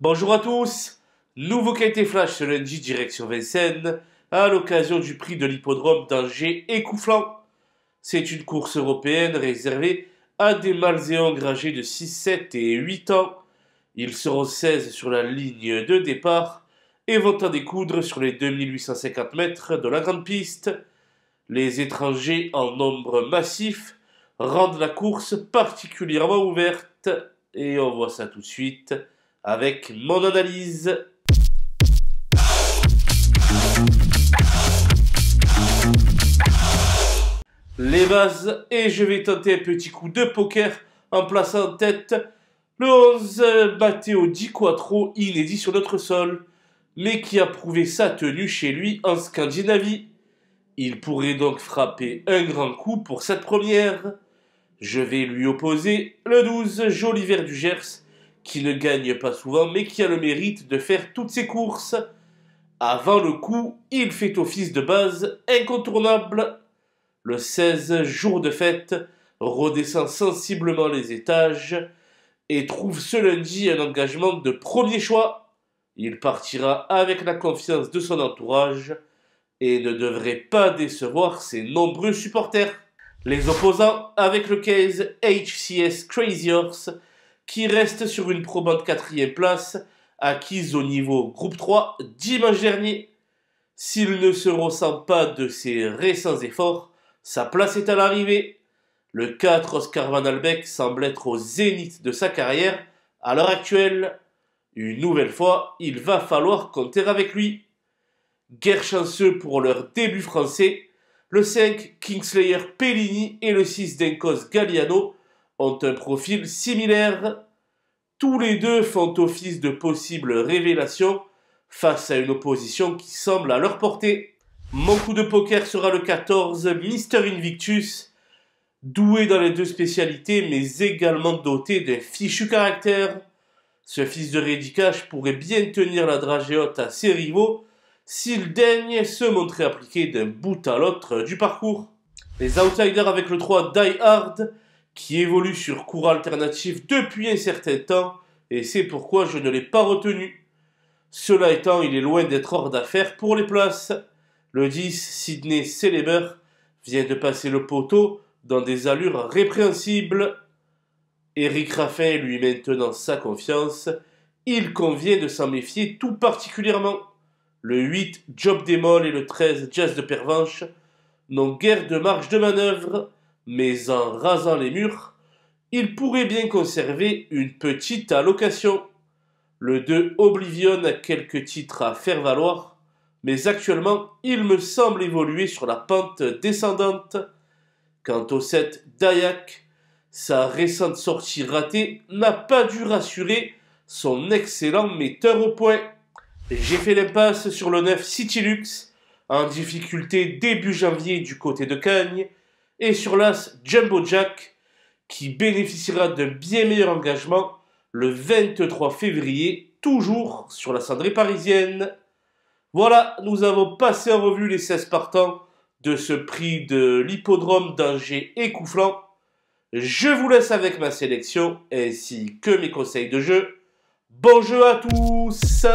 Bonjour à tous, nouveau qualité flash ce lundi direction Vincennes, à l'occasion du prix de l'hippodrome d'Angers et Couflan. C'est une course européenne réservée à des mâles et ongres âgés de 6, 7 et 8 ans. Ils seront 16 sur la ligne de départ et vont en découdre sur les 2850 mètres de la grande piste. Les étrangers en nombre massif rendent la course particulièrement ouverte et on voit ça tout de suite avec mon analyse. Les bases, et je vais tenter un petit coup de poker en plaçant en tête le 11 Matteo Di Quattro, inédit sur notre sol, mais qui a prouvé sa tenue chez lui en Scandinavie. Il pourrait donc frapper un grand coup pour cette première. Je vais lui opposer le 12 Joliver du Gers, qui ne gagne pas souvent, mais qui a le mérite de faire toutes ses courses. Avant le coup, il fait office de base incontournable. Le 16 jour de fête redescend sensiblement les étages et trouve ce lundi un engagement de premier choix. Il partira avec la confiance de son entourage et ne devrait pas décevoir ses nombreux supporters. Les opposants avec le 15 HCS Crazy Horse, qui reste sur une probante 4e place, acquise au niveau groupe 3 dimanche dernier. S'il ne se ressent pas de ses récents efforts, sa place est à l'arrivée. Le 4 Oscar Van Albeck semble être au zénith de sa carrière à l'heure actuelle. Une nouvelle fois, il va falloir compter avec lui. Guère chanceux pour leur début français, le 5 Kingslayer Pellini et le 6 Denkos Galliano ont un profil similaire. Tous les deux font office de possibles révélations face à une opposition qui semble à leur portée. Mon coup de poker sera le 14 Mister Invictus, doué dans les deux spécialités mais également doté d'un fichu caractère. Ce fils de Rédicache pourrait bien tenir la dragée haute à ses rivaux s'il daigne se montrer appliqué d'un bout à l'autre du parcours. Les outsiders avec le 3 Die Hard, qui évolue sur cours alternatif depuis un certain temps, et c'est pourquoi je ne l'ai pas retenu. Cela étant, il est loin d'être hors d'affaire pour les places. Le 10 Sydney Celeber vient de passer le poteau dans des allures répréhensibles. Eric Raffin lui maintenant sa confiance, il convient de s'en méfier tout particulièrement. Le 8 Job Démol et le 13 Jazz de Pervenche n'ont guère de marge de manœuvre, mais en rasant les murs, ils pourraient bien conserver une petite allocation. Le 2 Oblivion a quelques titres à faire valoir, mais actuellement il me semble évoluer sur la pente descendante. Quant au 7 Dayak, sa récente sortie ratée n'a pas dû rassurer son excellent metteur au point. J'ai fait l'impasse sur le 9 Citylux, en difficulté début janvier du côté de Cagnes, et sur l'As Jumbo Jack, qui bénéficiera d'un bien meilleur engagement le 23 février, toujours sur la cendrée parisienne. Voilà, nous avons passé en revue les 16 partants de ce prix de l'hippodrome d'Angers et Couflan. Je vous laisse avec ma sélection ainsi que mes conseils de jeu. Bon jeu à tous!